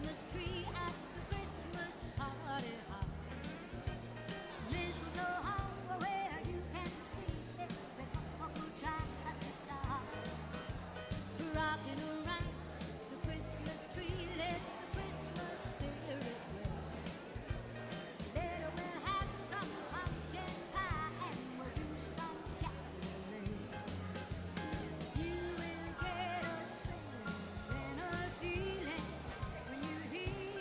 Christmas tree at the Christmas party hop. Mistletoe hung where you can see it. The couple tries to stop. Rocking around the Christmas tree, let the Christmas spirit play. Later we'll have some pumpkin pie and we'll do some caroling. You will get a sentimental feeling when you hear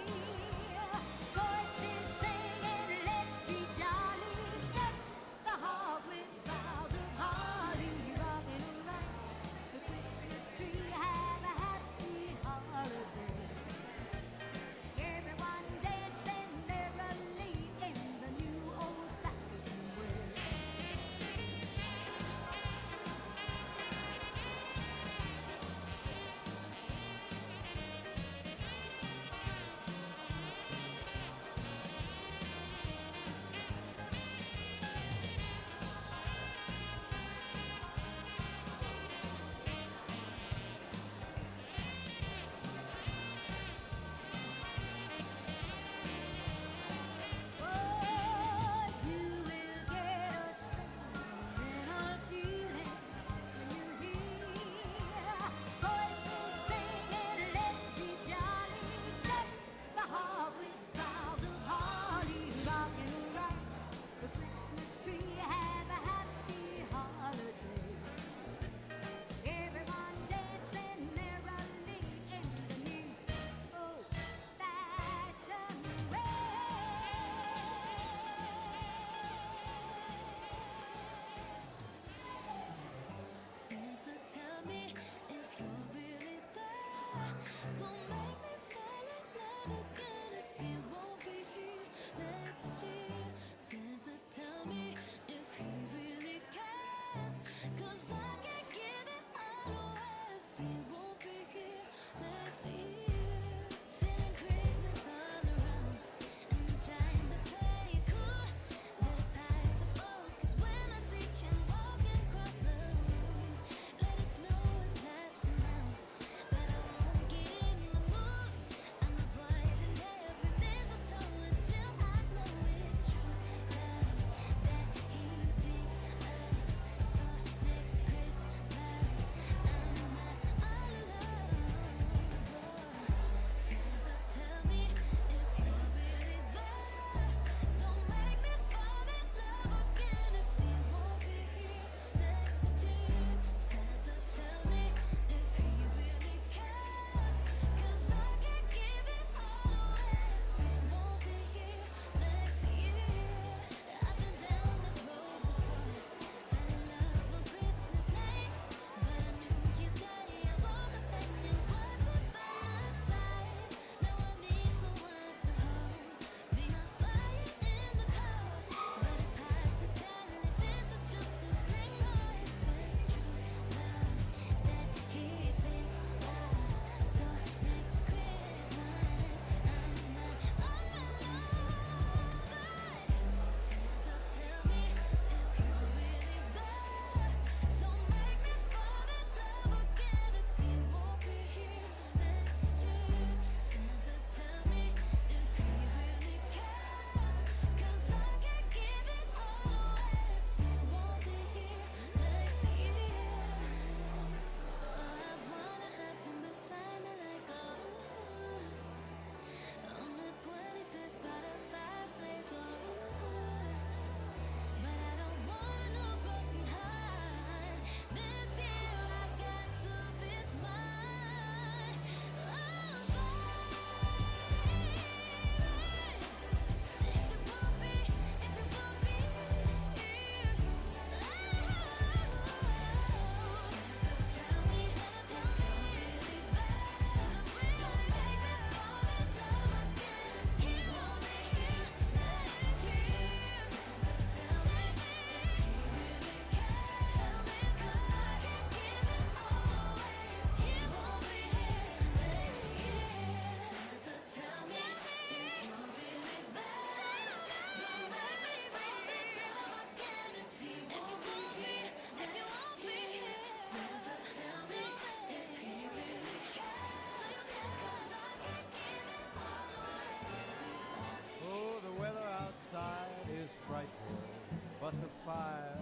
but the fire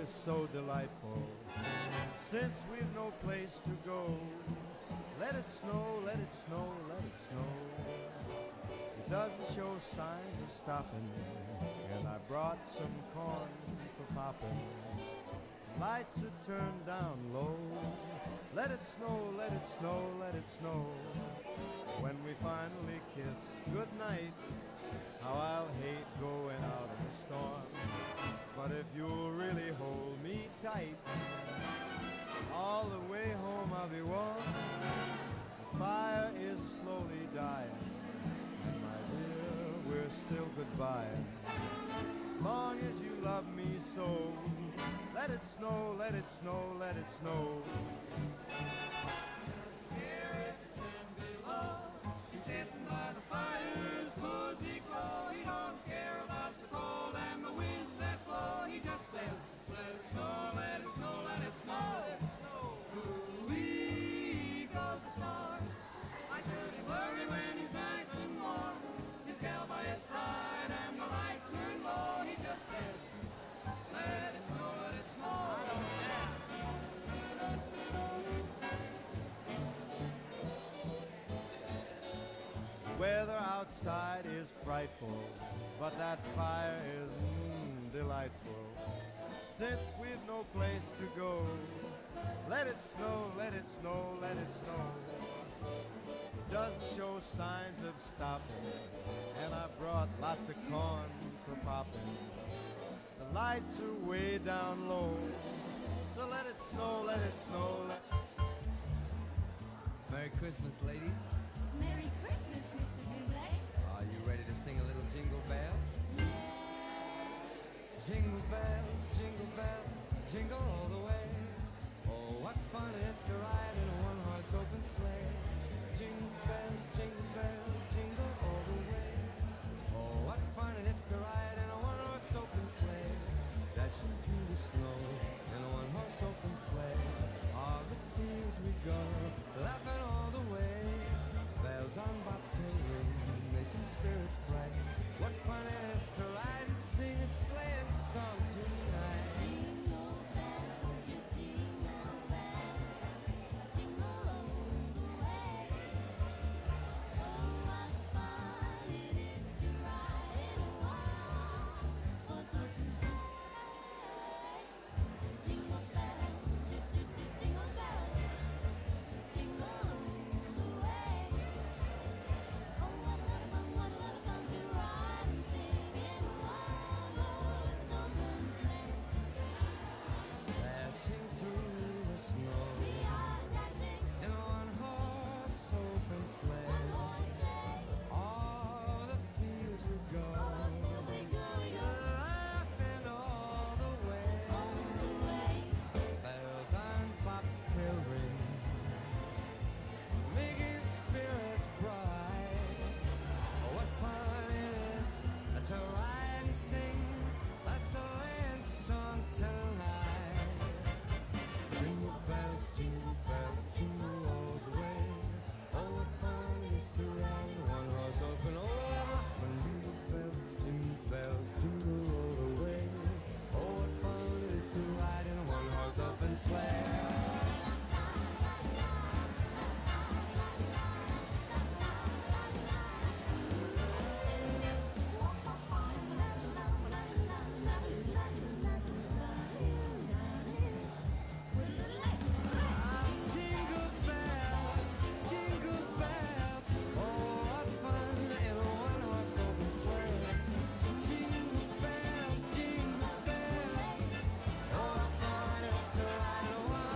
is so delightful. Since we've no place to go, let it snow, let it snow, let it snow. It doesn't show signs of stopping, and I brought some corn for popping. Lights are turned down low. Let it snow, let it snow, let it snow. When we finally kiss goodnight, how I'll hate going out in the storm. But if you'll really hold me tight, all the way home I'll be warm. The fire is slowly dying, and my dear, we're still goodbye. As long as you love me so, let it snow, let it snow, let it snow. Here it's in below, he's sitting by the fire's cozy glow. He don't care about the cold and the winds that blow. He just says, let it snow, let it snow, let it snow, let it snow. Ooh-wee goes the star. I shouldn't worry when he's nice and warm. His gal by his side and the lights turn low. He just says, let it snow, let it snow. The weather outside is frightful, but that fire is delightful. Since we've no place to go, let it snow, let it snow, let it snow. It doesn't show signs of stopping, and I brought lots of corn for popping. The lights are way down low, so let it snow, let it snow, let... Merry Christmas, ladies. Merry Christmas, Mr. Buble. Are you ready to sing a little jingle bell? Yeah. Jingle bells, jingle all the way. Oh, what fun it is to ride in a one-horse open sleigh. Jingle bells, jingle all the way. Oh, what fun it is to ride in a one-horse open sleigh. Dashing through the snow in a one-horse open sleigh. All the fields we go, laughing all the way. Bells on bobtail ring, making spirits bright. What fun it is to ride and sing a sleighing song tonight. Jingle bells, you jingle bells, jingle all the way. Oh, what fun it is to ride in a one-horse open sleigh. Jingle bells, jingle bells, jingle all the way. Oh, what a lot of fun to ride and sing in a one-horse open sleigh. Dashing through the snow We are dashing in a one-horse open sleigh. one-horse sleigh. All the fields we go, Here we go, laughing all the way. all the way. Bells on bobtail ring, making spirits bright. Oh, what fun it is to ride and sing a sleighing song tonight. Jingle bells, jingle all the way. Oh, what fun it is to ride in one horse open. Oh, what fun. Jingle bells, jingle all the way. Oh, what fun it is to ride in a one horse open sleigh. Jingle bells, oh, what fun in a one-horse open sleigh. Jingle bells, oh, what fun it is to ride in a one-horse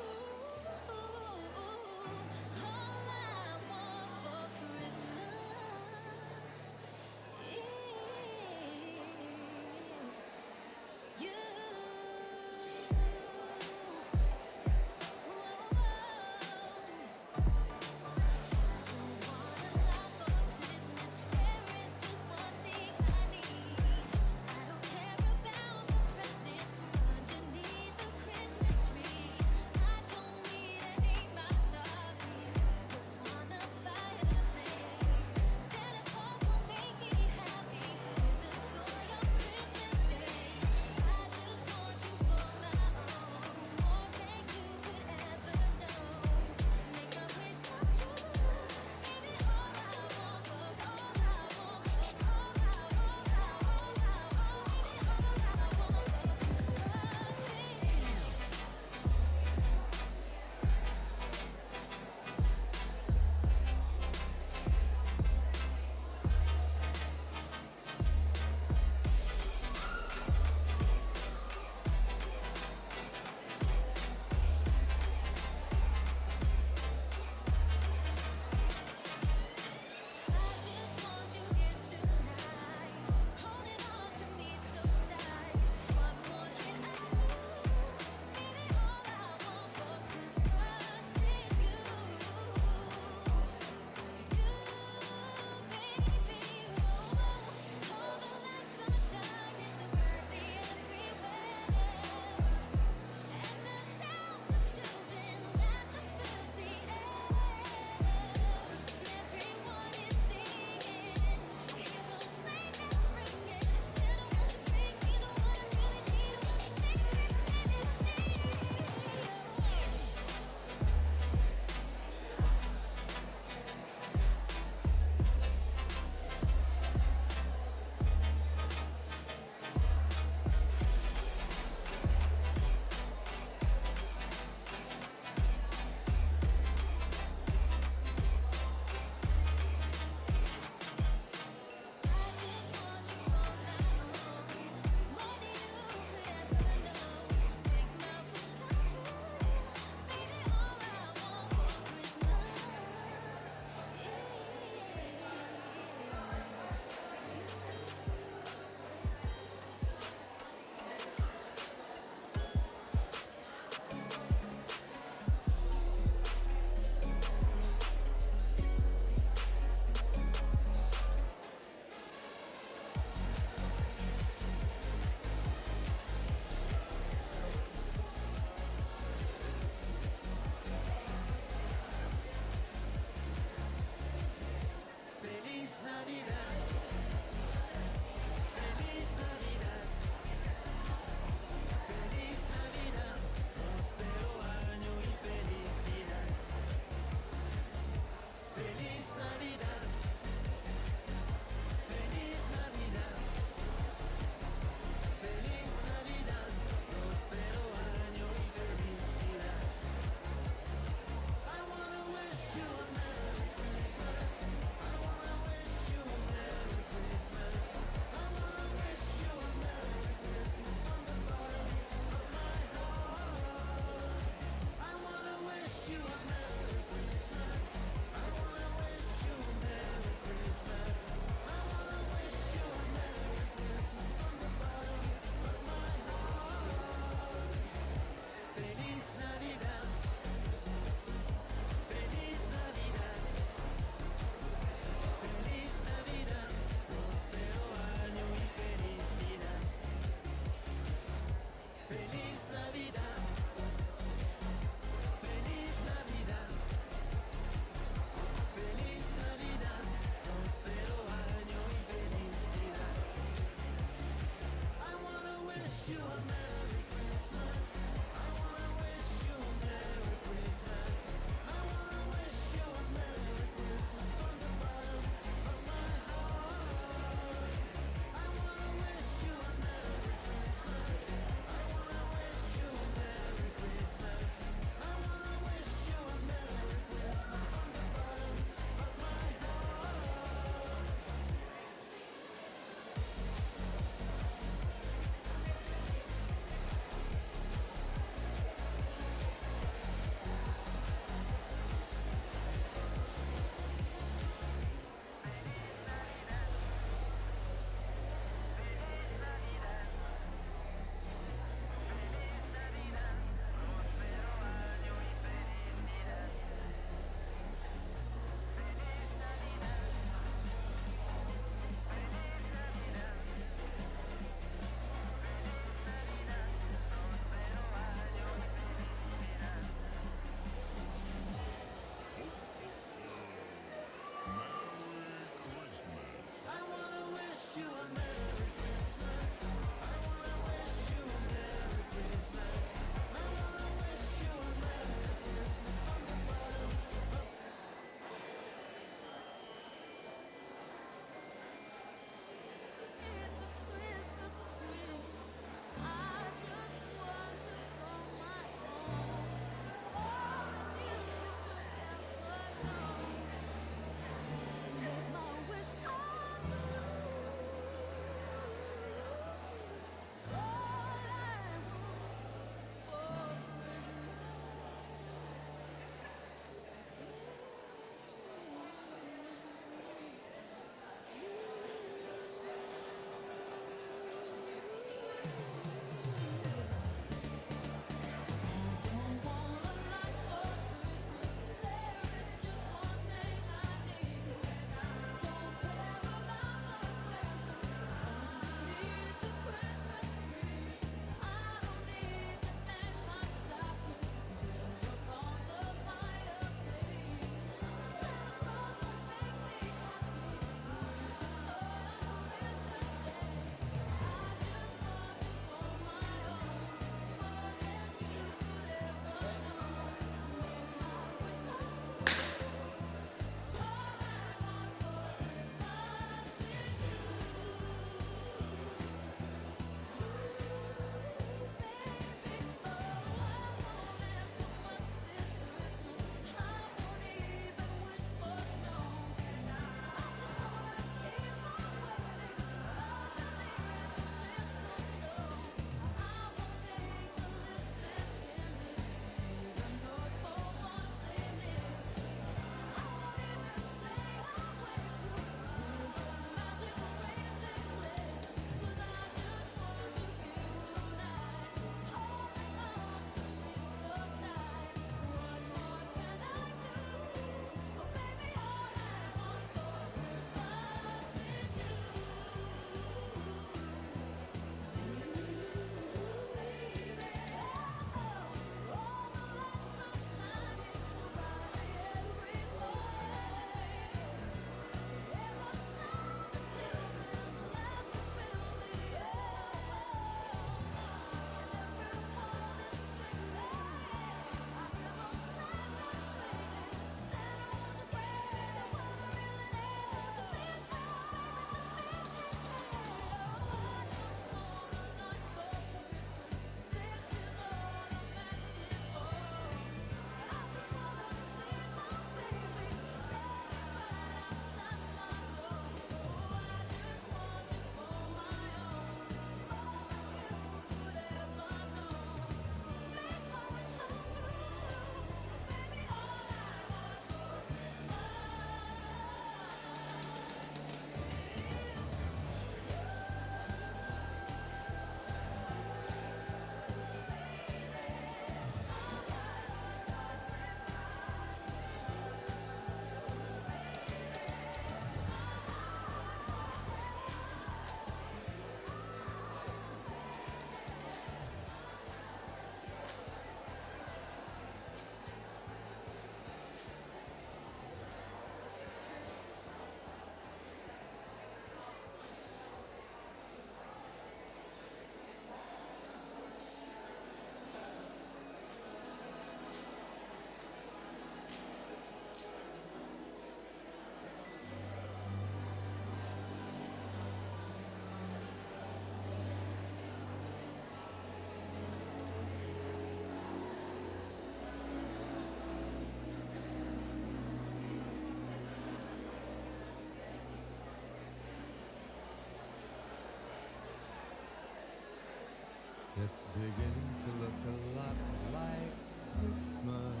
It's beginning to look a lot like Christmas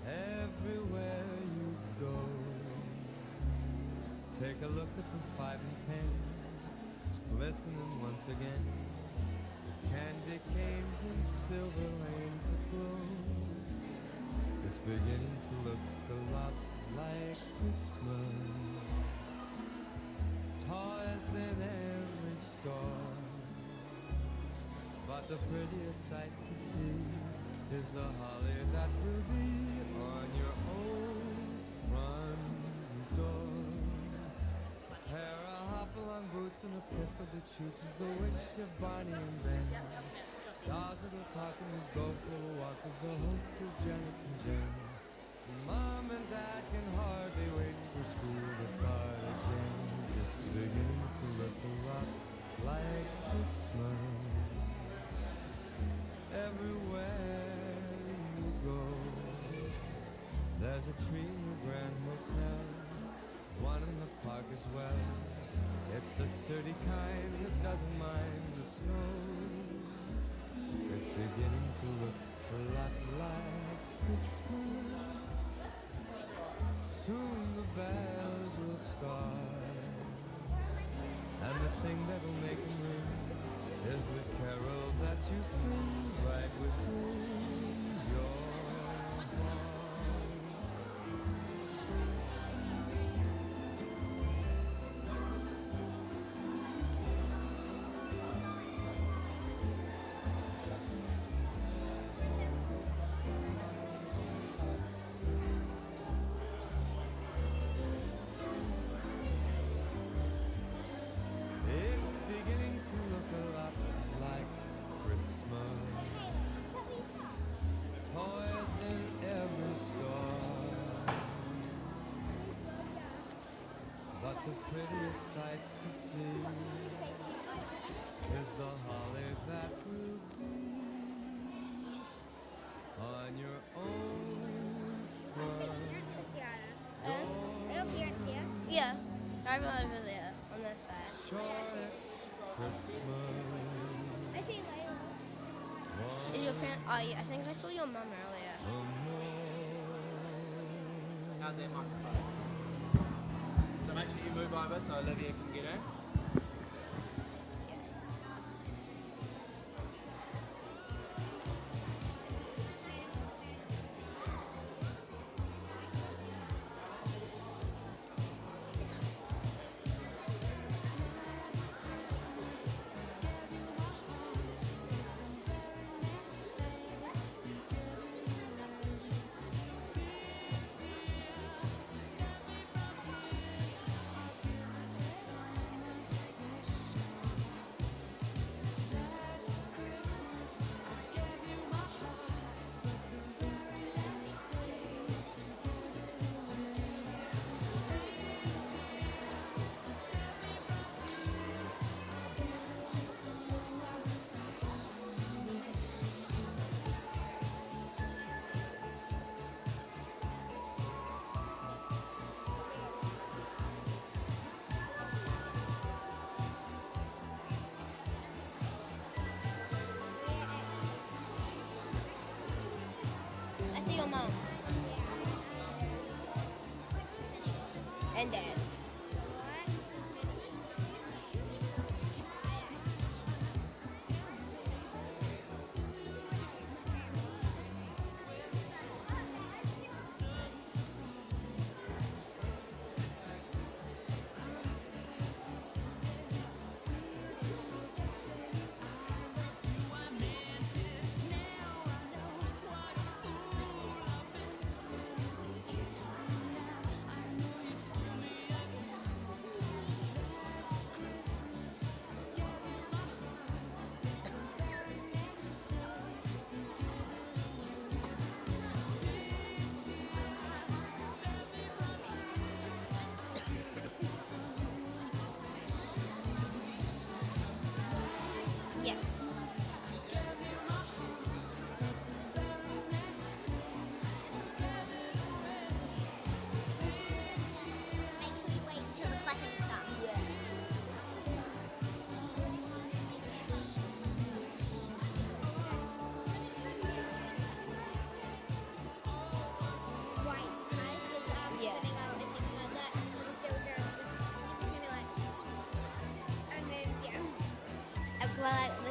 everywhere you go. Take a look at the 5 and 10. It's glistening once again with candy canes and silver lanes that glow. It's beginning to look a lot like Christmas. Toys in every store, but the prettiest sight to see is the holly that will be on your own front door. A pair of hop-along boots and a pistol that shoots is the wish of Barney and Ben. Dolls that'll talk and will go for a walk is the hope of Janice and Jen. Mom and Dad can hardly wait for school to start again. It's beginning to look a lot like Christmas everywhere you go. There's a tree in the Grand Hotel, one in the park as well. It's the sturdy kind that doesn't mind the snow. It's beginning to look a lot like Christmas. Soon the bells will start, and the thing that'll make them ring is the carol that you sing right within your heart. It's beginning to look a lot like Christmas. Toys in every store, but the prettiest sight to see is the holly that will be on your own front door. Yeah, I'm over there on this side. Sure, it's Christmas. I see Layla's. Is your parent? Oh, yeah, I think I saw your mum earlier. How's that microphone? So make sure you move over so Olivia can get in. I see your mum. And dad.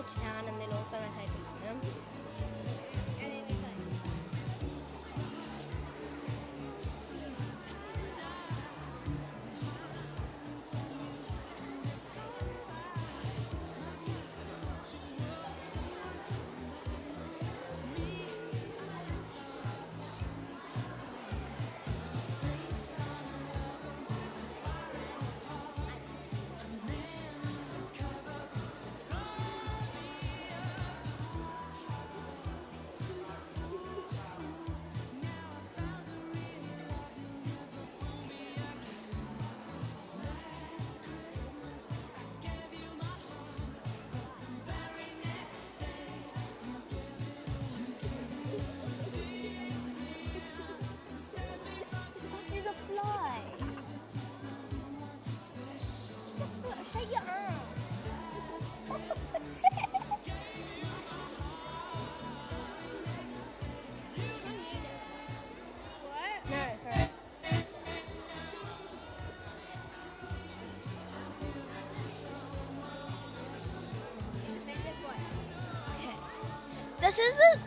the town and then also like I beat them. And then we go. There's a fly. Shake your arm. What? No, her. This is the.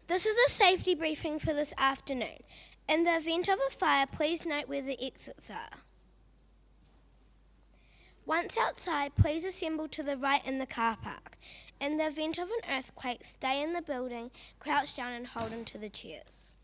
This is the safety briefing for this afternoon. In the event of a fire, please note where the exits are. Once outside, please assemble to the right in the car park. In the event of an earthquake, stay in the building, crouch down and hold onto the chairs.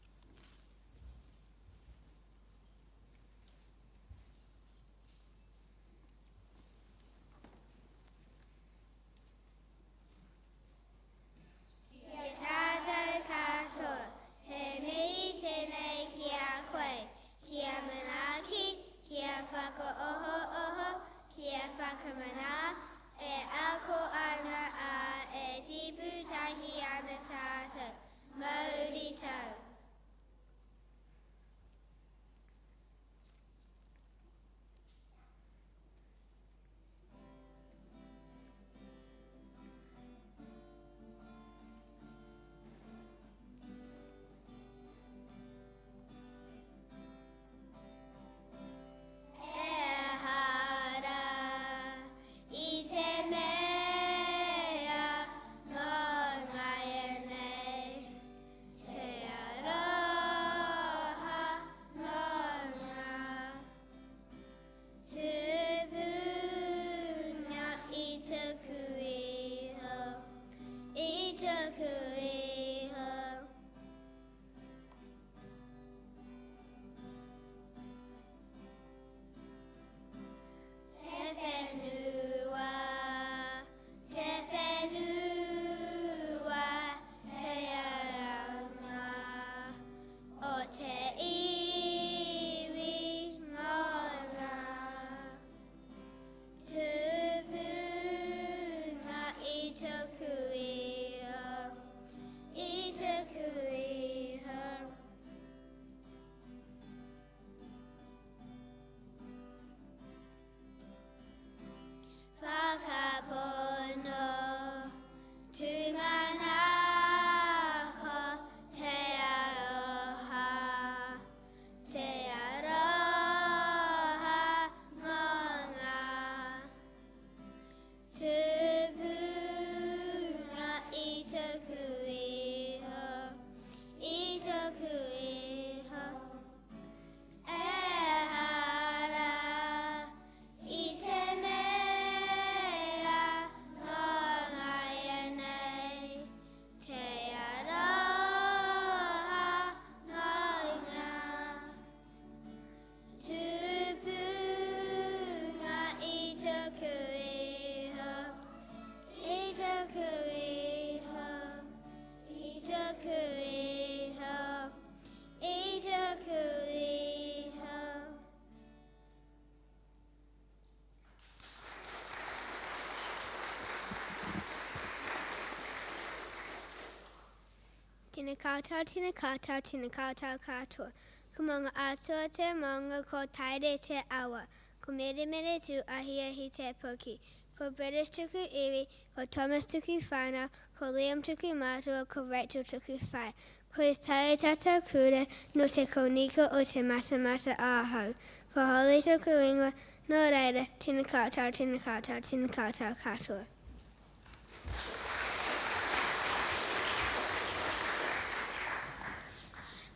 Tina koutou, tina koutou, tina koutou katoa. Kumonga atua te maunga ko taire te awa. Ko mere mere tu ahia hi te poki. ko British tuku iwi, ko Thomas tuku whānau, ko Liam tuku mātua, ko Rachel tuku whai. Ko is tai tātou kura, no te koniko o te matamata āhau. Ko Holly tuku ingoa, no reira, tina katoa, tina katoa, tina katoa katoa.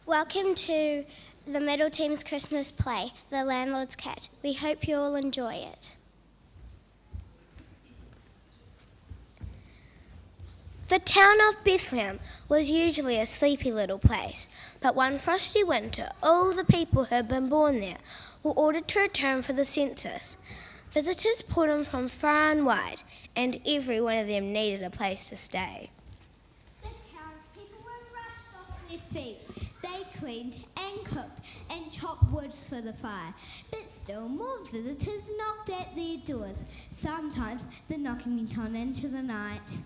Welcome to the Middle Team's Christmas play, The Landlord's Cat. We hope you all enjoy it. The town of Bethlehem was usually a sleepy little place, but one frosty winter, all the people who had been born there were ordered to return for the census. Visitors poured in from far and wide, and every one of them needed a place to stay. The townspeople were rushed off their feet. They cleaned and cooked and chopped wood for the fire. But still more visitors knocked at their doors. Sometimes the knocking went on into the night.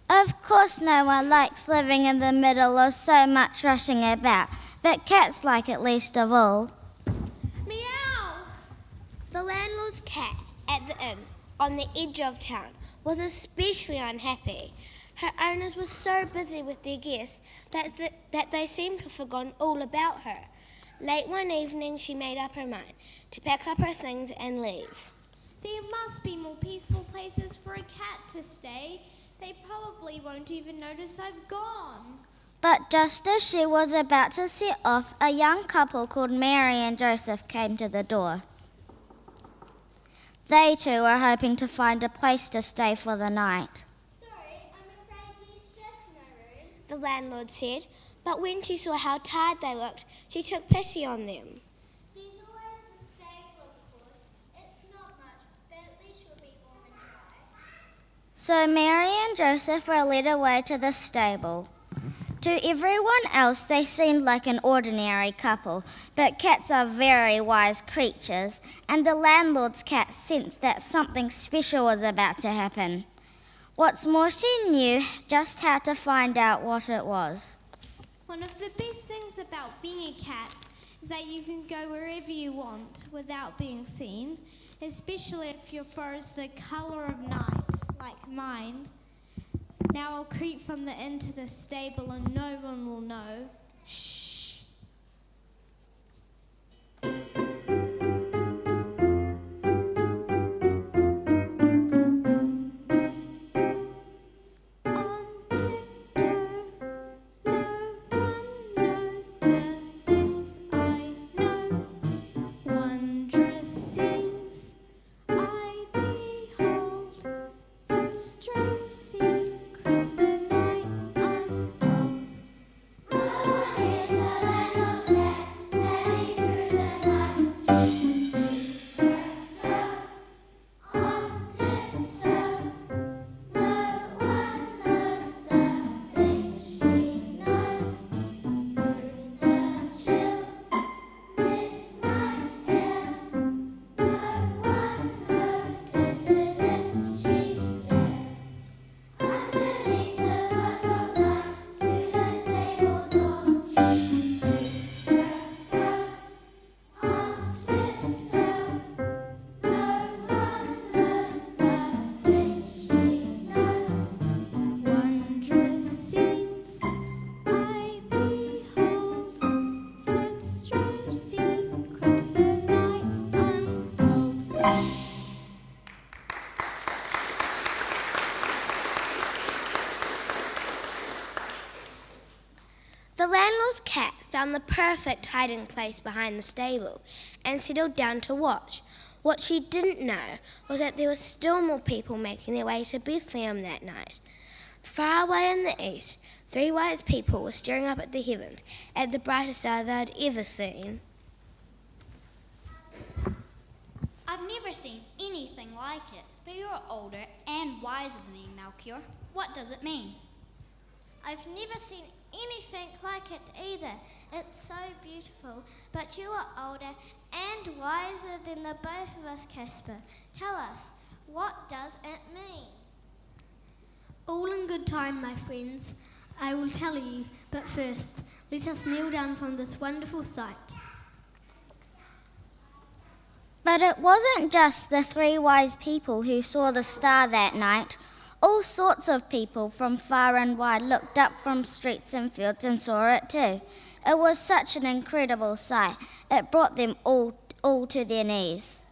Of course no one likes living in the middle of so much rushing about, but cats like it least of all. Meow! The landlord's cat at the inn on the edge of town was especially unhappy. Her owners were so busy with their guests that they seemed to have forgotten all about her. Late one evening she made up her mind to pack up her things and leave. There must be more peaceful places for a cat to stay. They probably won't even notice I've gone. But just as she was about to set off, a young couple called Mary and Joseph came to the door. They too were hoping to find a place to stay for the night. Sorry, I'm afraid there's just no room. The landlord said, but when she saw how tired they looked, she took pity on them. There's always the stable, of course. It's not much, but at least you'll be warm and dry. So Mary and Joseph were led away to the stable. To everyone else, they seemed like an ordinary couple, but cats are very wise creatures, and the landlord's cat sensed that something special was about to happen. What's more, she knew just how to find out what it was. One of the best things about being a cat is that you can go wherever you want without being seen, especially if your fur is the colour of night, like mine. Now I'll creep from the inn to the stable and no one will know. Shh. On tiptoe, no one knows the things I know. Wondrous scenes I behold, such strange secrets the night unfolds. The landlord's cat found the perfect hiding place behind the stable and settled down to watch. What she didn't know was that there were still more people making their way to Bethlehem that night. Far away in the east, 3 wise people were staring up at the heavens at the brightest star they had ever seen. I've never seen anything like it, but you're older and wiser than me, Melchior. What does it mean? I've never seen anything like it either. It's so beautiful, but you are older and wiser than the both of us, Casper. Tell us, what does it mean? All in good time, my friends. I will tell you, but first, let us kneel down from this wonderful sight. But it wasn't just the 3 wise people who saw the star that night. All sorts of people from far and wide looked up from streets and fields and saw it too. It was such an incredible sight. It brought them all to their knees.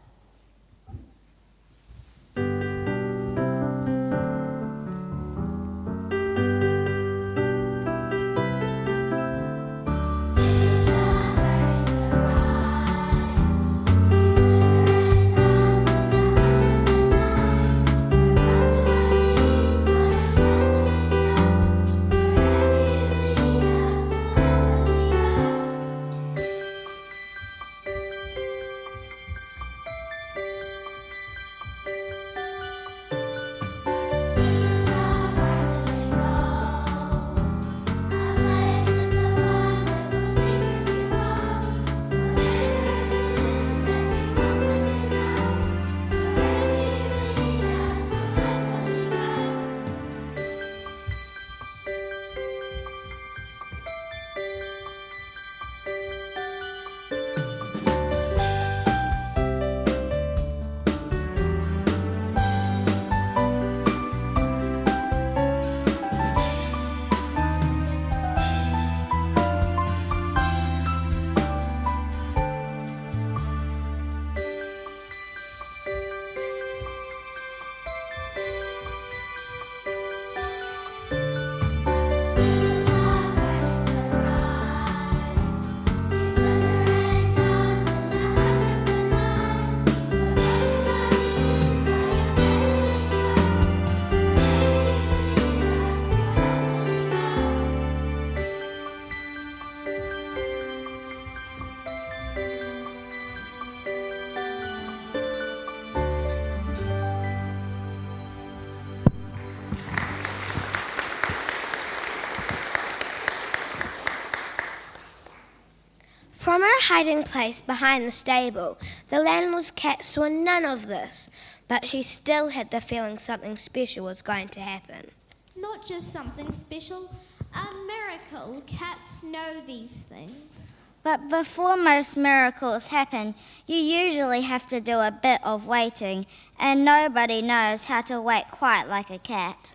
From her hiding place behind the stable, the landlord's cat saw none of this, but she still had the feeling something special was going to happen. Not just something special, a miracle. Cats know these things. But before most miracles happen, you usually have to do a bit of waiting, and nobody knows how to wait quite like a cat.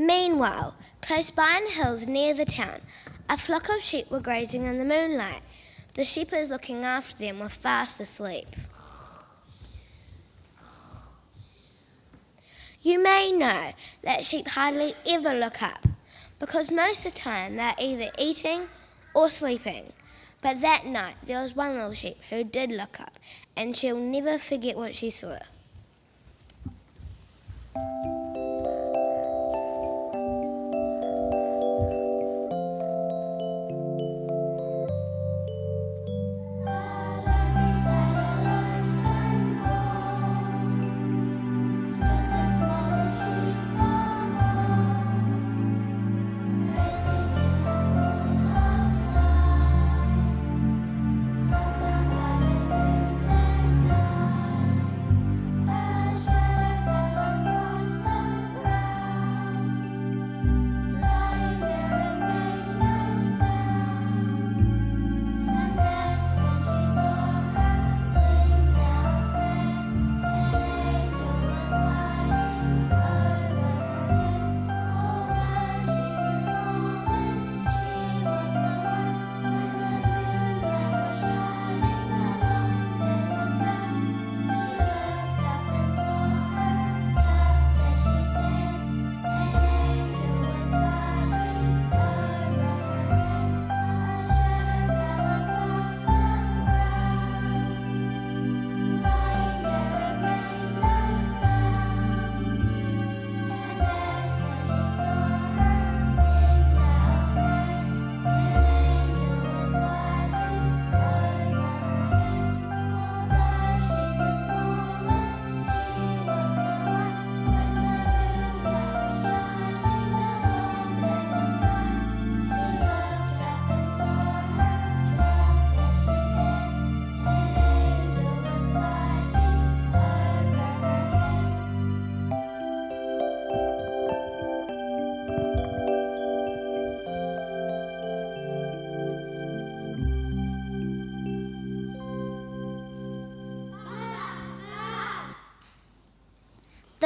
Meanwhile, close by in hills near the town, a flock of sheep were grazing in the moonlight. The shepherds looking after them were fast asleep. You may know that sheep hardly ever look up, because most of the time they're either eating or sleeping. But that night there was one little sheep who did look up, and she'll never forget what she saw. Across the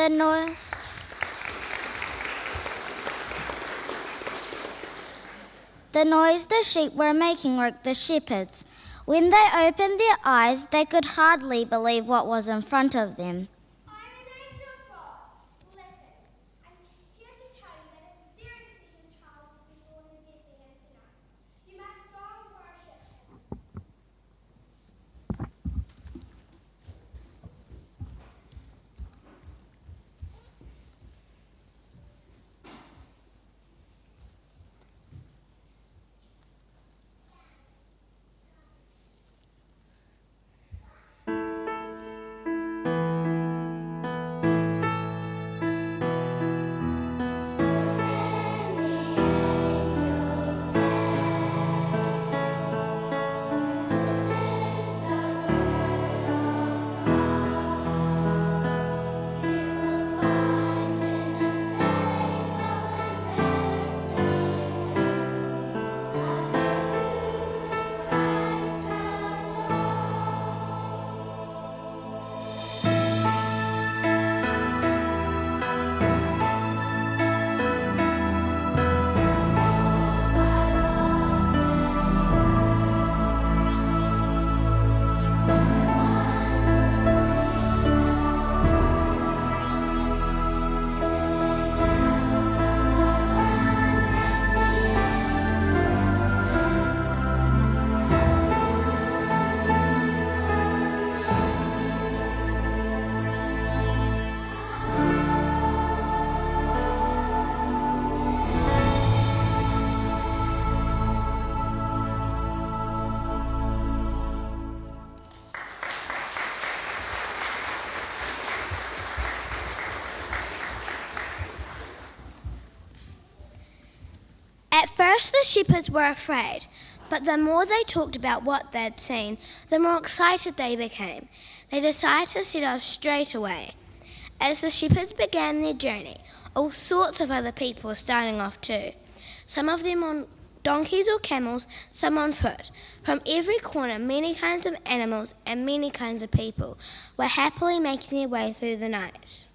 The noise. The noise the sheep were making woke the shepherds. When they opened their eyes, they could hardly believe what was in front of them. I'm an angel of God. Listen, I'm here to tell you that a very special child will be born in Bethlehem tonight. You must go and worship him. At first the shepherds were afraid, but the more they talked about what they'd seen, the more excited they became. They decided to set off straight away. As the shepherds began their journey, all sorts of other people were starting off too. Some of them on donkeys or camels, some on foot. From every corner, many kinds of animals and many kinds of people were happily making their way through the night.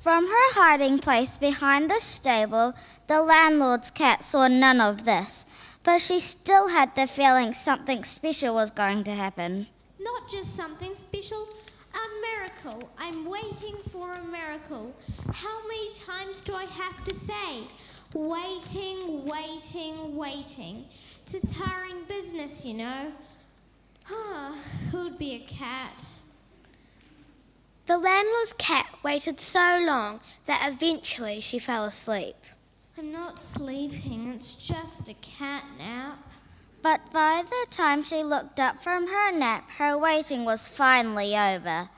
From her hiding place behind the stable, the landlord's cat saw none of this, but she still had the feeling something special was going to happen. Not just something special, a miracle. I'm waiting for a miracle. How many times do I have to say? Waiting, waiting, waiting. It's a tiring business, you know. Who'd be a cat? The landlord's cat waited so long that eventually she fell asleep. I'm not sleeping, it's just a cat nap. But by the time she looked up from her nap, her waiting was finally over.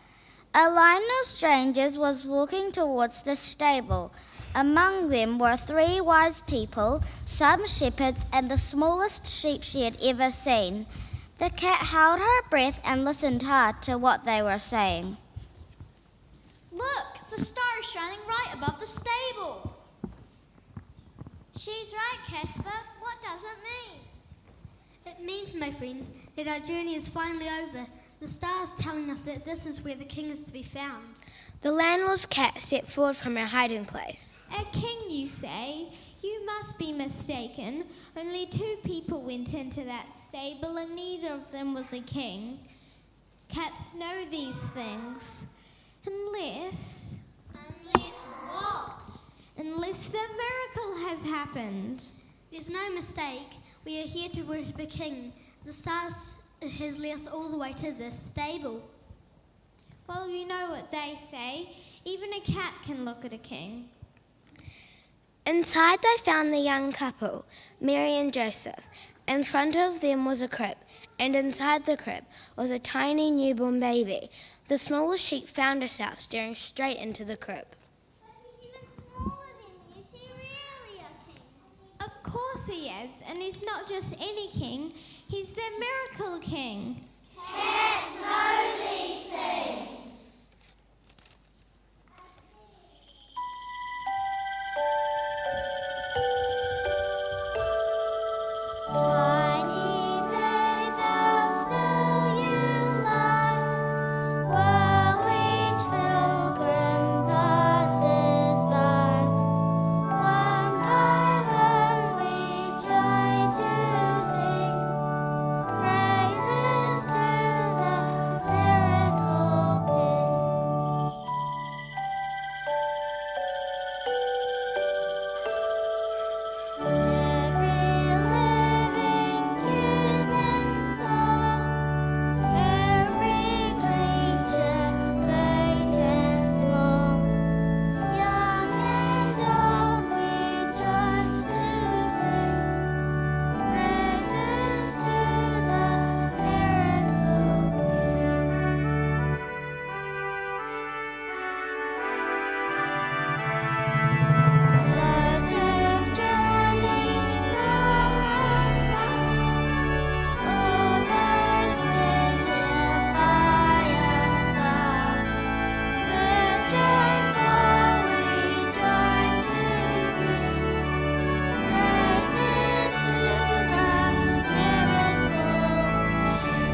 A line of strangers was walking towards the stable. Among them were 3 wise people, some shepherds, and the smallest sheep she had ever seen. The cat held her breath and listened hard to what they were saying. Look, the star is shining right above the stable. She's right, Casper. What does it mean? It means, my friends, that our journey is finally over. The star is telling us that this is where the king is to be found. The landlord's cat stepped forward from her hiding place. A king, you say? You must be mistaken. Only 2 people went into that stable and neither of them was a king. Cats know these things. Unless What? Unless the miracle has happened. There's no mistake. We are here to worship a king. The star has led us all the way to this stable. Well, you know what they say. Even a cat can look at a king. Inside they found the young couple, Mary and Joseph. In front of them was a crib, and inside the crib was a tiny newborn baby. The smallest sheep found herself staring straight into the crib. Of course he is, and he's not just any king, he's the miracle king. Cats know these things. Tiny baby, still you lie, while each pilgrim passes by. One by one we join to sing praises to the miracle king. Every living human soul, every creature, great and small, young and old, we join to sing praises to the miracle king. Those who've journeyed from afar, or those led here by a star, rich and poor, we join to sing praises to the miracle king.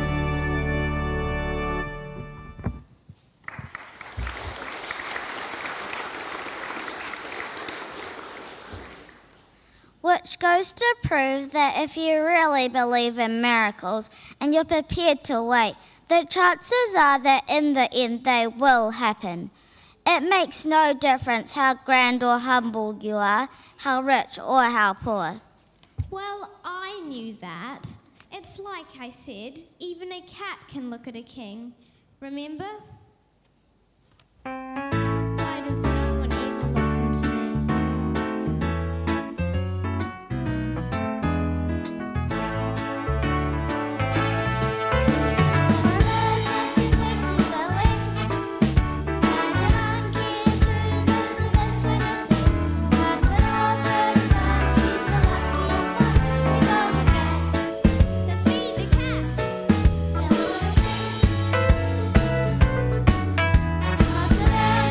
Which goes to prove that if you really believe in miracles and you're prepared to wait, the chances are that in the end they will happen. It makes no difference how grand or humble you are, how rich or how poor. Well, I knew that. It's like I said, even a cat can look at a king. Remember? Why does no one ever listen to me? Let's meet the cat. Must have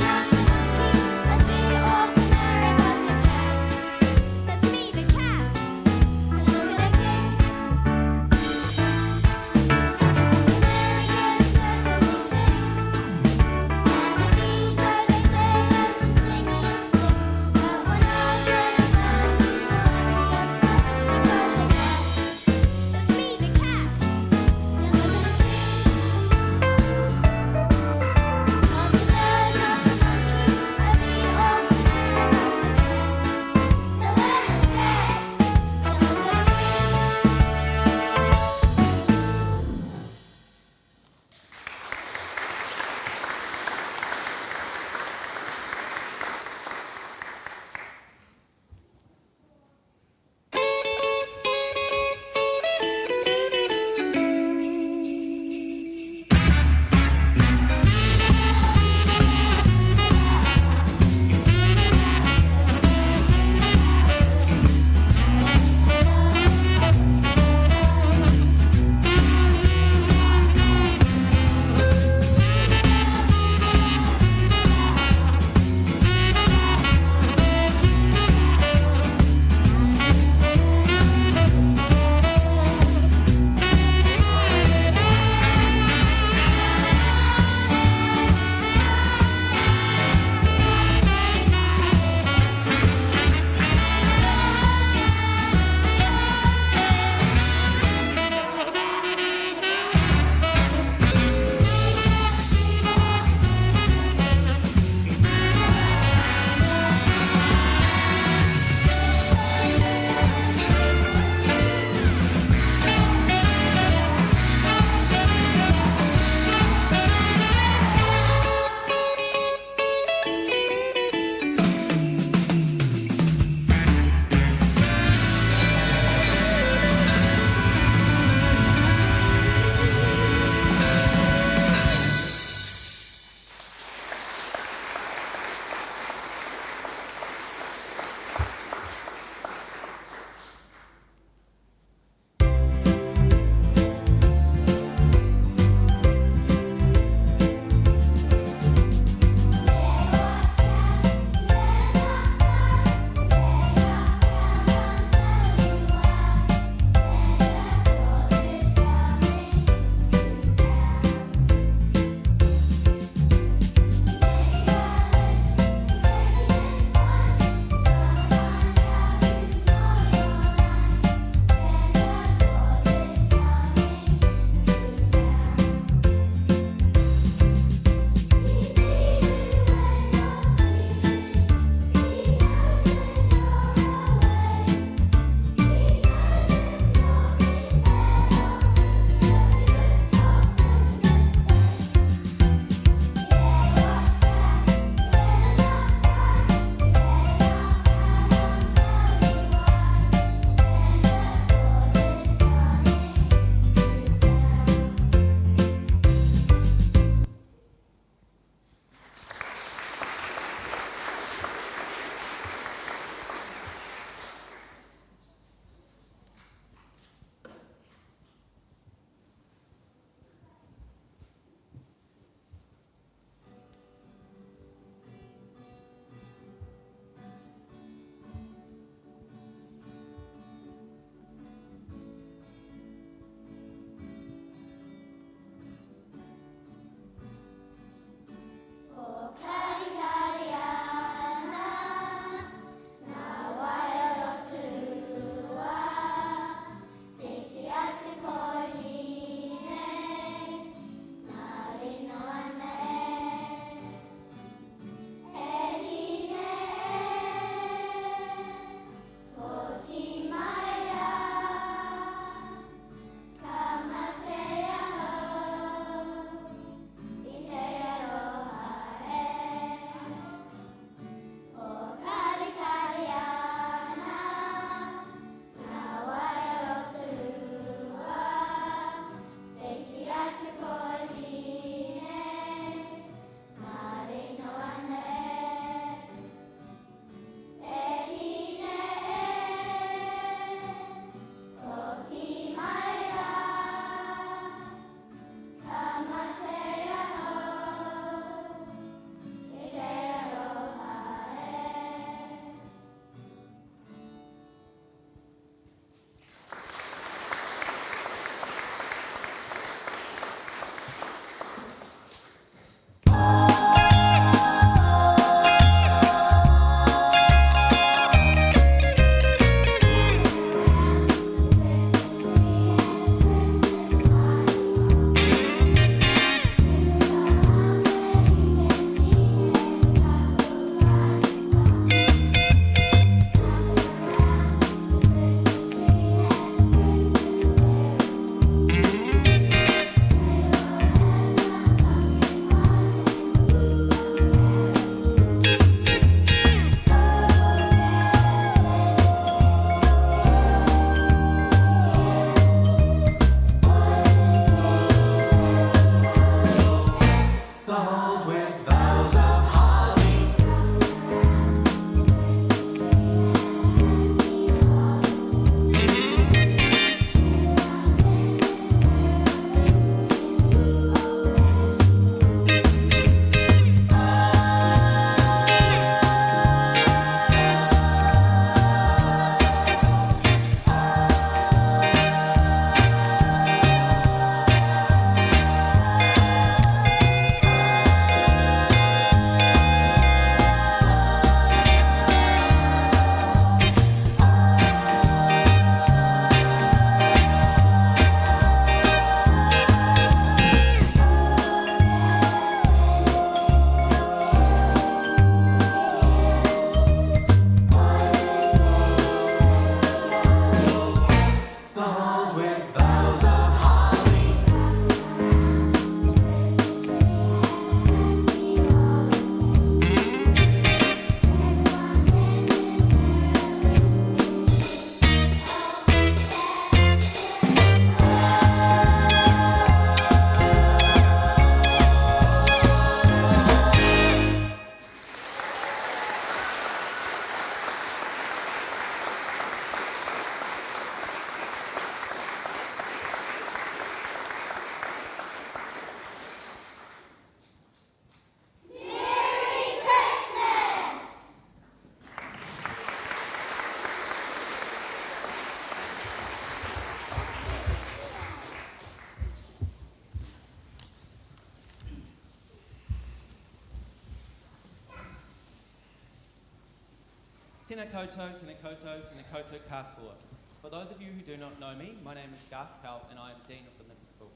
Tēnā koutou, tēnā koutou, tēnā koutou katoa. For those of you who do not know me, my name is Garth Powell and I am Dean of the Middle School.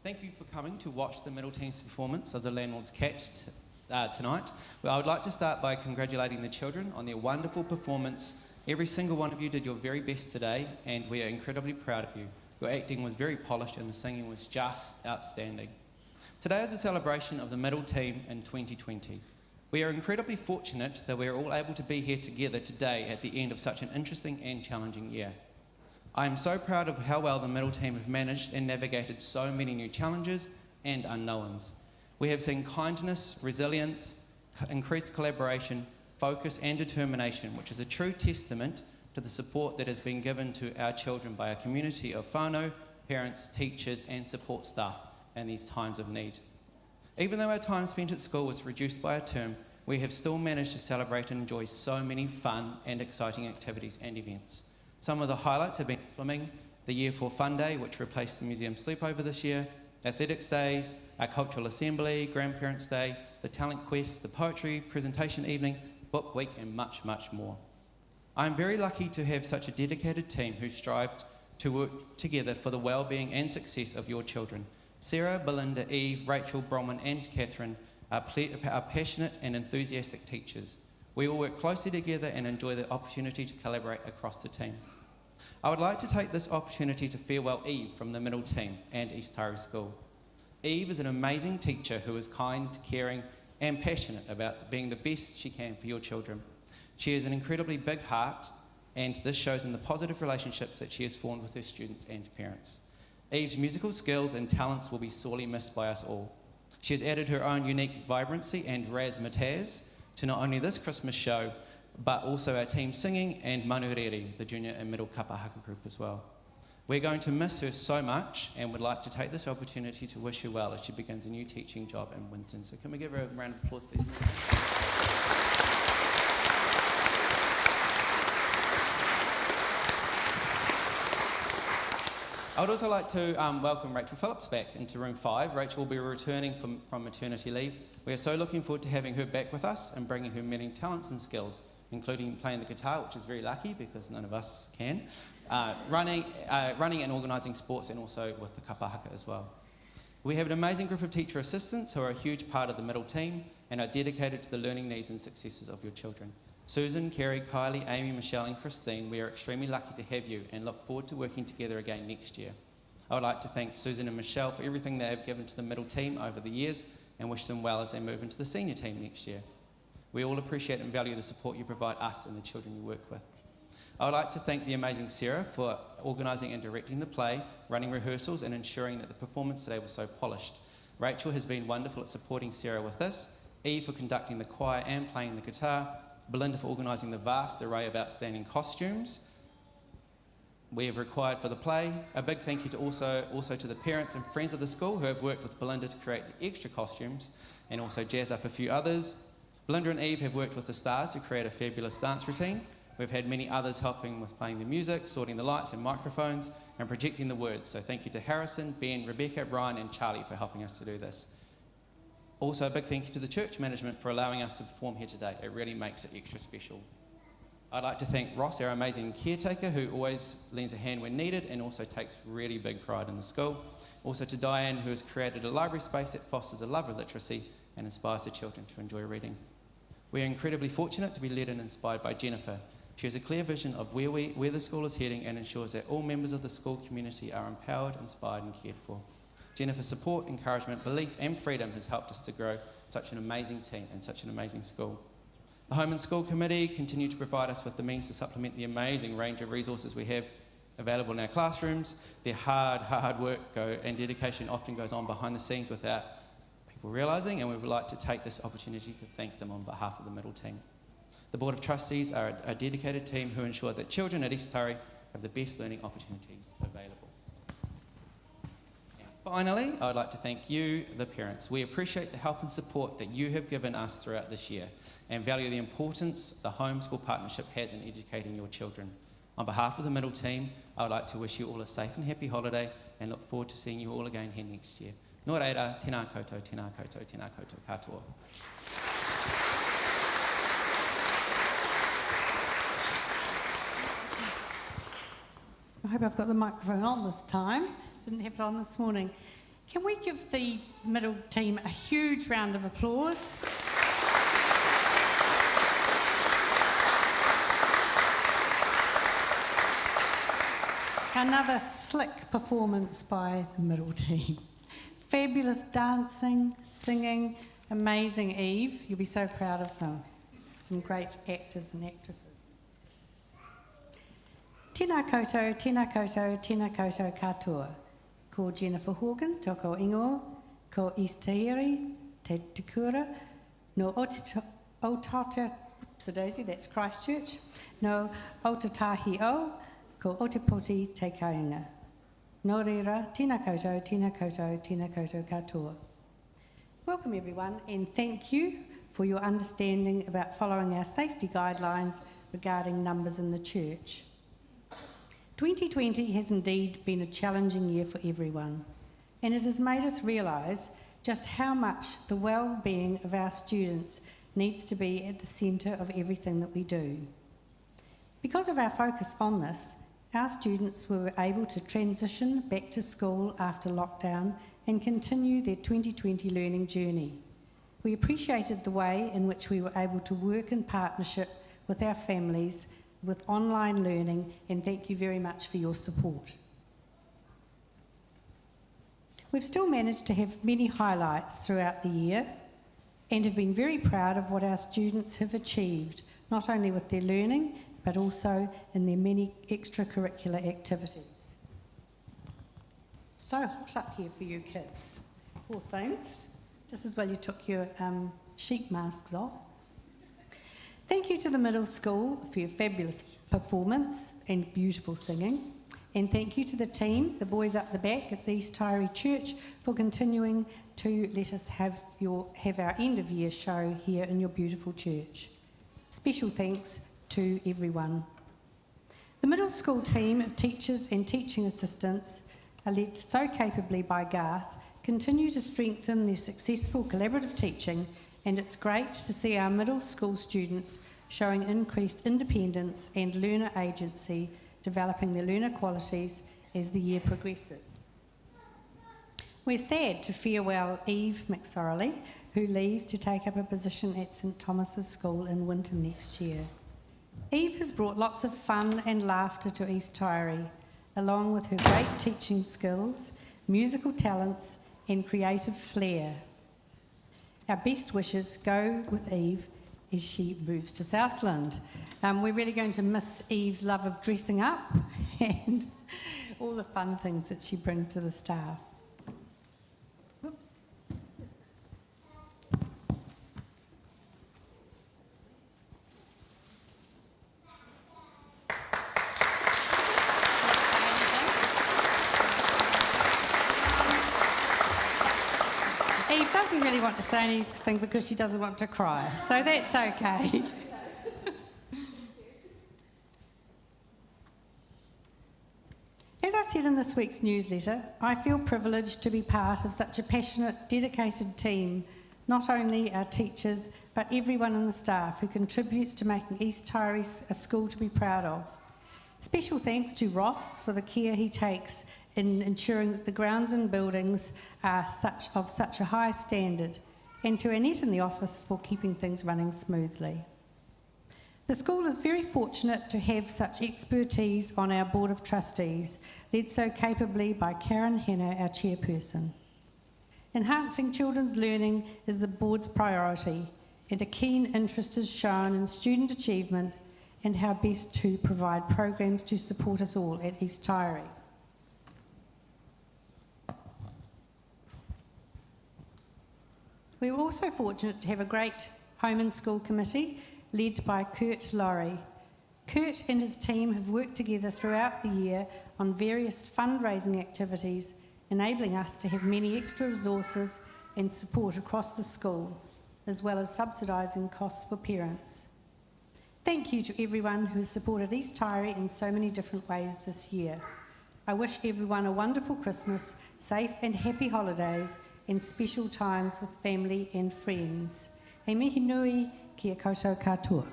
Thank you for coming to watch the middle team's performance of the Landlord's Cat tonight. Well, I would like to start by congratulating the children on their wonderful performance. Every single one of you did your very best today and we are incredibly proud of you. Your acting was very polished and the singing was just outstanding. Today is a celebration of the middle team in 2020. We are incredibly fortunate that we are all able to be here together today at the end of such an interesting and challenging year. I am so proud of how well the middle team have managed and navigated so many new challenges and unknowns. We have seen kindness, resilience, increased collaboration, focus and determination, which is a true testament to the support that has been given to our children by a community of whānau, parents, teachers and support staff in these times of need. Even though our time spent at school was reduced by a term, we have still managed to celebrate and enjoy so many fun and exciting activities and events. Some of the highlights have been swimming, the Year 4 Fun Day, which replaced the museum sleepover this year, athletics days, our cultural assembly, grandparents' day, the talent quest, the poetry, presentation evening, book week and much, much more. I am very lucky to have such a dedicated team who strived to work together for the well-being and success of your children. Sarah, Belinda, Eve, Rachel, Bronwyn and Catherine are passionate and enthusiastic teachers. We all work closely together and enjoy the opportunity to collaborate across the team. I would like to take this opportunity to farewell Eve from the middle team and East Taieri School. Eve is an amazing teacher who is kind, caring and passionate about being the best she can for your children. She has an incredibly big heart and this shows in the positive relationships that she has formed with her students and parents. Eve's musical skills and talents will be sorely missed by us all. She has added her own unique vibrancy and razzmatazz to not only this Christmas show, but also our team singing and Manureri, the junior and middle kapahaka group as well. We're going to miss her so much and would like to take this opportunity to wish her well as she begins a new teaching job in Winton. So can we give her a round of applause, please? I would also like to welcome Rachel Phillips back into room 5. Rachel will be returning from maternity leave. We are so looking forward to having her back with us and bringing her many talents and skills, including playing the guitar, which is very lucky because none of us can, running and organising sports and also with the kapahaka as well. We have an amazing group of teacher assistants who are a huge part of the middle team and are dedicated to the learning needs and successes of your children. Susan, Kerry, Kylie, Amy, Michelle and Christine, we are extremely lucky to have you and look forward to working together again next year. I would like to thank Susan and Michelle for everything they have given to the middle team over the years and wish them well as they move into the senior team next year. We all appreciate and value the support you provide us and the children you work with. I would like to thank the amazing Sarah for organising and directing the play, running rehearsals and ensuring that the performance today was so polished. Rachel has been wonderful at supporting Sarah with this, Eve for conducting the choir and playing the guitar, Belinda for organising the vast array of outstanding costumes we have required for the play. A big thank you to also to the parents and friends of the school who have worked with Belinda to create the extra costumes and also jazz up a few others. Belinda and Eve have worked with the stars to create a fabulous dance routine. We've had many others helping with playing the music, sorting the lights and microphones and projecting the words. So thank you to Harrison, Ben, Rebecca, Brian and Charlie for helping us to do this. Also, a big thank you to the church management for allowing us to perform here today. It really makes it extra special. I'd like to thank Ross, our amazing caretaker, who always lends a hand when needed and also takes really big pride in the school. Also to Diane, who has created a library space that fosters a love of literacy and inspires the children to enjoy reading. We are incredibly fortunate to be led and inspired by Jennifer. She has a clear vision of where the school is heading and ensures that all members of the school community are empowered, inspired and cared for. Jennifer's support, encouragement, belief and freedom has helped us to grow such an amazing team and such an amazing school. The Home and School Committee continue to provide us with the means to supplement the amazing range of resources we have available in our classrooms. Their hard work and dedication often goes on behind the scenes without people realising, and we would like to take this opportunity to thank them on behalf of the middle team. The Board of Trustees are a dedicated team who ensure that children at East Taieri have the best learning opportunities available. Finally, I would like to thank you, the parents. We appreciate the help and support that you have given us throughout this year and value the importance the homeschool partnership has in educating your children. On behalf of the middle team, I would like to wish you all a safe and happy holiday and look forward to seeing you all again here next year. Nō reira, tēnā koutou, tēnā koutou, tēnā koutou katoa. hope I've got the microphone on this time. Didn't have it on this morning. Can we give the middle team a huge round of applause? Another slick performance by the middle team. Fabulous dancing, singing, amazing Eve. You'll be so proud of them. Some great actors and actresses. Tēnā koutou, tēnā koutou, tēnā koutou katoa. Ko Jennifer Horgan, toko ingo, ko East Taieri, te Tukura, no Otata, Daisy, that's Christchurch, no Otatahi O, ko Otepoti te Kainga. Nō reira, tēnā koutou, tēnā koutou, tēnā koutou katoa. Welcome everyone, and thank you for your understanding about following our safety guidelines regarding numbers in the church. 2020 has indeed been a challenging year for everyone, and it has made us realise just how much the well-being of our students needs to be at the centre of everything that we do. Because of our focus on this, our students were able to transition back to school after lockdown and continue their 2020 learning journey. We appreciated the way in which we were able to work in partnership with our families with online learning, and thank you very much for your support. We've still managed to have many highlights throughout the year and have been very proud of what our students have achieved, not only with their learning, but also in their many extracurricular activities. So hot up here for you kids. Poor things. Just as well you took your sheep masks off. Thank you to the middle school for your fabulous performance and beautiful singing. And thank you to the team, the boys up the back at the East Taieri Church, for continuing to let us have our end of year show here in your beautiful church. Special thanks to everyone. The middle school team of teachers and teaching assistants, led so capably by Garth, continue to strengthen their successful collaborative teaching, and it's great to see our middle school students showing increased independence and learner agency, developing their learner qualities as the year progresses. We're sad to farewell Eve McSorley, who leaves to take up a position at St Thomas's School in Winton next year. Eve has brought lots of fun and laughter to East Taieri, along with her great teaching skills, musical talents, and creative flair. Our best wishes go with Eve as she moves to Southland. We're really going to miss Eve's love of dressing up and all the fun things that she brings to the staff. Whoops. Eve doesn't really want to say anything because she doesn't want to cry, so that's okay. As I said in this week's newsletter, I feel privileged to be part of such a passionate, dedicated team, not only our teachers, but everyone in the staff who contributes to making East Taieri a school to be proud of. Special thanks to Ross for the care he takes in ensuring that the grounds and buildings are of such a high standard, and to Annette in the office for keeping things running smoothly. The school is very fortunate to have such expertise on our Board of Trustees, led so capably by Karen Henner, our chairperson. Enhancing children's learning is the board's priority, and a keen interest is shown in student achievement and how best to provide programs to support us all at East Taieri. We were also fortunate to have a great home and school committee led by Kurt Laurie. Kurt and his team have worked together throughout the year on various fundraising activities, enabling us to have many extra resources and support across the school, as well as subsidising costs for parents. Thank you to everyone who has supported East Taieri in so many different ways this year. I wish everyone a wonderful Christmas, safe and happy holidays, and special times with family and friends. E mihi nui kia koutou katoa.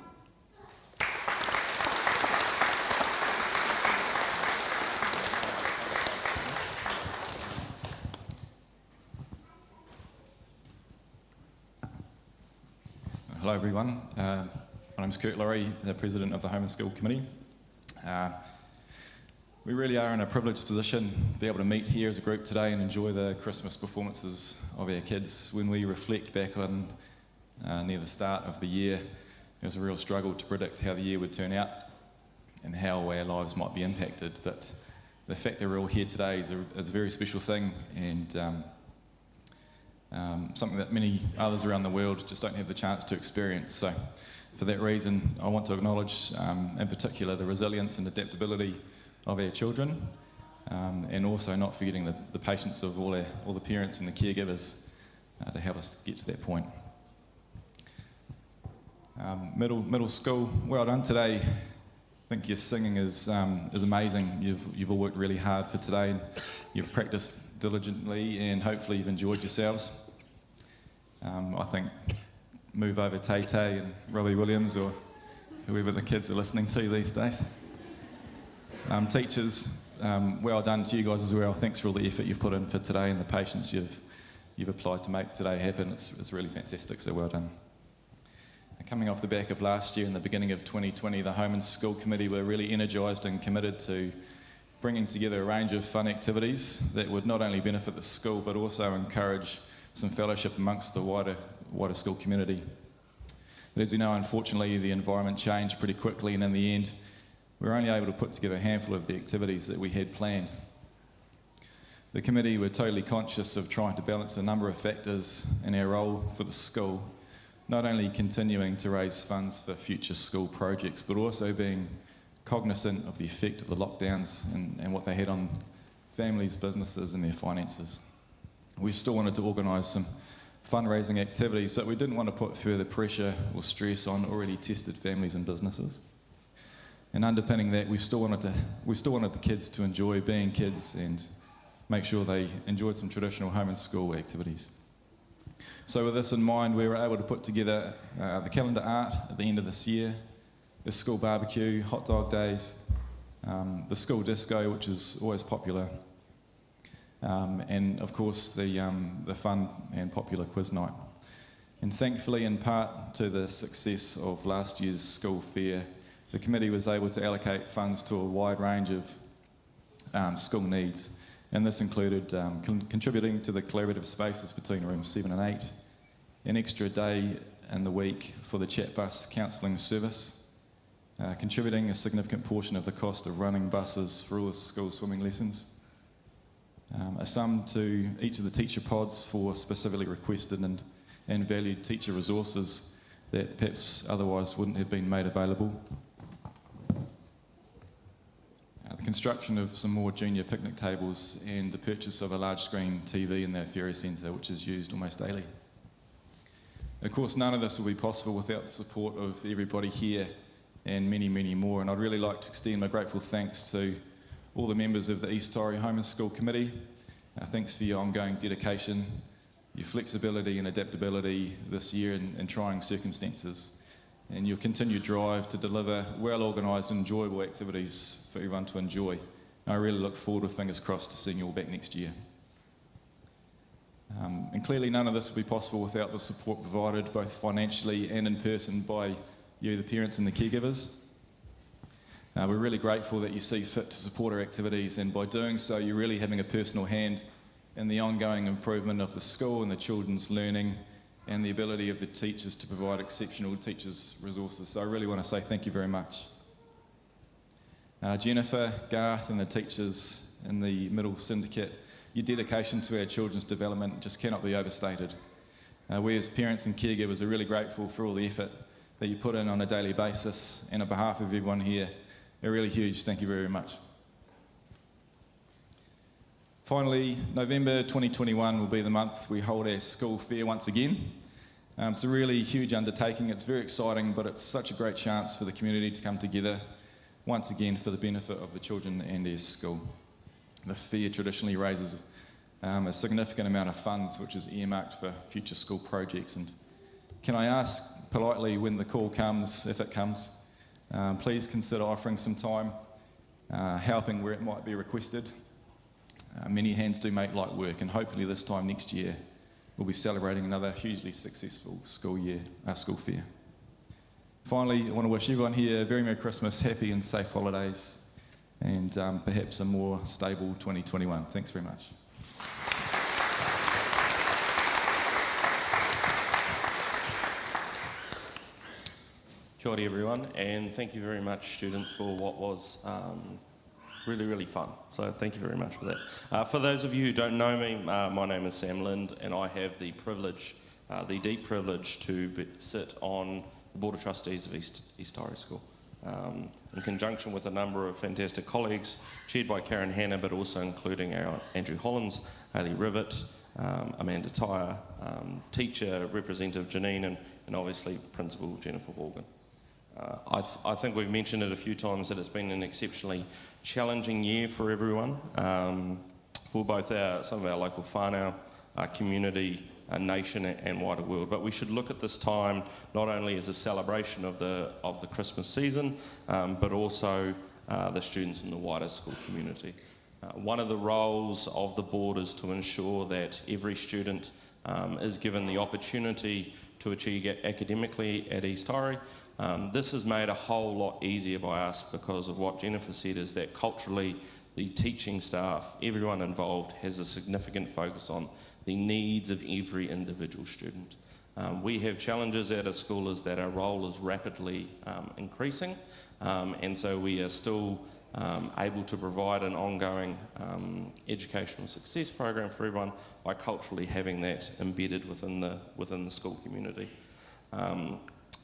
Hello everyone, my name's Kurt Laurie, the President of the Home and School Committee. We really are in a privileged position to be able to meet here as a group today and enjoy the Christmas performances of our kids. When we reflect back on near the start of the year, it was a real struggle to predict how the year would turn out and how our lives might be impacted, but the fact that we're all here today is a very special thing, and something that many others around the world just don't have the chance to experience. So for that reason, I want to acknowledge in particular the resilience and adaptability of our children, and also not forgetting the patience of all the parents and the caregivers to help us get to that point. Middle school, well done today. I think your singing is amazing. You've all worked really hard for today, and you've practiced diligently, and hopefully you've enjoyed yourselves. I think move over Tay and Robbie Williams, or whoever the kids are listening to these days. Teachers, well done to you guys as well. Thanks for all the effort you've put in for today and the patience you've applied to make today happen. It's really fantastic, so well done. Coming off the back of last year and the beginning of 2020, the Home and School Committee were really energised and committed to bringing together a range of fun activities that would not only benefit the school but also encourage some fellowship amongst the wider school community. But as we know, unfortunately, the environment changed pretty quickly, and in the end, we were only able to put together a handful of the activities that we had planned. The committee were totally conscious of trying to balance a number of factors in our role for the school, not only continuing to raise funds for future school projects, but also being cognisant of the effect of the lockdowns and what they had on families, businesses and their finances. We still wanted to organise some fundraising activities, but we didn't want to put further pressure or stress on already tested families and businesses. And underpinning that, we still wanted the kids to enjoy being kids and make sure they enjoyed some traditional home and school activities. So with this in mind, we were able to put together the calendar art at the end of this year, the school barbecue, hot dog days, the school disco, which is always popular, and of course the fun and popular quiz night. And thankfully, in part to the success of last year's school fair, the committee was able to allocate funds to a wide range of school needs. And this included contributing to the collaborative spaces between rooms 7 and 8, an extra day in the week for the chat bus counselling service, contributing a significant portion of the cost of running buses for all the school swimming lessons, a sum to each of the teacher pods for specifically requested and valued teacher resources that perhaps otherwise wouldn't have been made available, the construction of some more junior picnic tables, and the purchase of a large screen TV in the Ferry Centre, which is used almost daily. Of course, none of this will be possible without the support of everybody here and many, many more. And I'd really like to extend my grateful thanks to all the members of the East Taieri Home and School Committee. Thanks for your ongoing dedication, your flexibility and adaptability this year in trying circumstances, and your continued drive to deliver well-organised and enjoyable activities for everyone to enjoy. And I really look forward, with fingers crossed, to seeing you all back next year. And clearly none of this would be possible without the support provided both financially and in person by you, the parents and the caregivers. We're really grateful that you see fit to support our activities, and by doing so you're really having a personal hand in the ongoing improvement of the school and the children's learning and the ability of the teachers to provide exceptional teachers' resources. So I really want to say thank you very much. Jennifer, Garth and the teachers in the Middle Syndicate, your dedication to our children's development just cannot be overstated. We as parents and caregivers are really grateful for all the effort that you put in on a daily basis, and on behalf of everyone here, a really huge thank you very much. Finally, November 2021 will be the month we hold our school fair once again. It's a really huge undertaking. It's very exciting, but it's such a great chance for the community to come together once again for the benefit of the children and their school. The fair traditionally raises a significant amount of funds, which is earmarked for future school projects. And can I ask politely, when the call comes, if it comes, please consider offering some time, helping where it might be requested. Many hands do make light work, and hopefully this time next year we'll be celebrating another hugely successful school fair. Finally, I want to wish everyone here a very Merry Christmas, happy and safe holidays, and perhaps a more stable 2021. Thanks very much. Kia ora everyone, and thank you very much, students, for what was really, really fun. So thank you very much for that. For those of you who don't know me, my name is Sam Lind, and I have the privilege, the deep privilege to sit on the Board of Trustees of East Taieri School. In conjunction with a number of fantastic colleagues, chaired by Karen Hanna, but also including our Andrew Hollins, Hayley Rivet, Amanda Tyre, teacher Representative Janine, and obviously Principal Jennifer Horgan. I think we've mentioned it a few times that it's been an exceptionally challenging year for everyone, for both some of our local whānau, our community, our nation and wider world. But we should look at this time not only as a celebration of the Christmas season, but also the students in the wider school community. One of the roles of the board is to ensure that every student is given the opportunity to achieve academically at East Taieri. This is made a whole lot easier by us because of what Jennifer said, is that culturally the teaching staff, everyone involved, has a significant focus on the needs of every individual student. We have challenges at a school is that our role is rapidly increasing, and so we are still able to provide an ongoing educational success program for everyone by culturally having that embedded within the school community.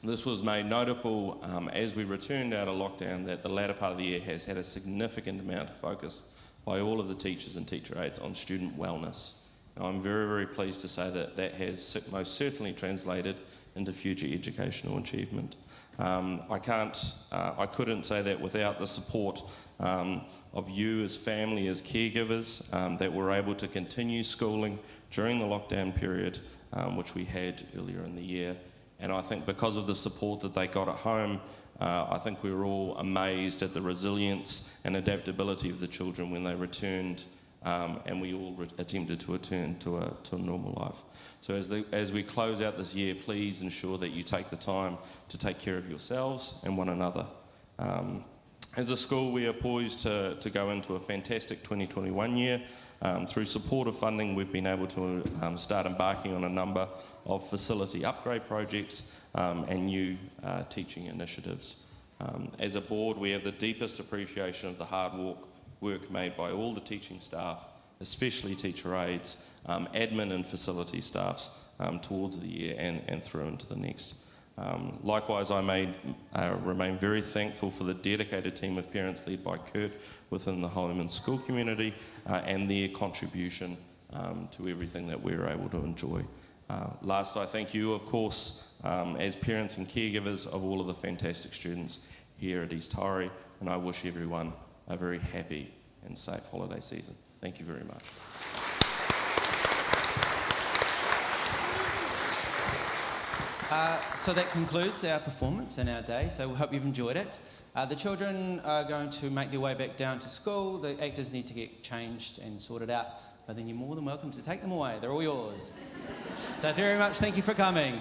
This was made notable as we returned out of lockdown, that the latter part of the year has had a significant amount of focus by all of the teachers and teacher aides on student wellness. And I'm very, very pleased to say that that has most certainly translated into future educational achievement. I couldn't say that without the support of you as family, as caregivers, that we're able to continue schooling during the lockdown period, which we had earlier in the year. And I think because of the support that they got at home, I think we were all amazed at the resilience and adaptability of the children when they returned, and we all attempted to return to a normal life. So as we close out this year, please ensure that you take the time to take care of yourselves and one another. As a school, we are poised to go into a fantastic 2021 year. Through supportive funding, we've been able to start embarking on a number of facility upgrade projects and new teaching initiatives. As a board, we have the deepest appreciation of the hard work made by all the teaching staff, especially teacher aides, admin and facility staffs towards the year and through into the next. Likewise, I remain very thankful for the dedicated team of parents led by Kurt within the home and school community and their contribution to everything that we're able to enjoy. Last, I thank you, of course, as parents and caregivers of all of the fantastic students here at East Taieri, and I wish everyone a very happy and safe holiday season. Thank you very much. So that concludes our performance and our day, so we hope you've enjoyed it. The children are going to make their way back down to school. The actors need to get changed and sorted out, but then you're more than welcome to take them away. They're all yours. So very much thank you for coming.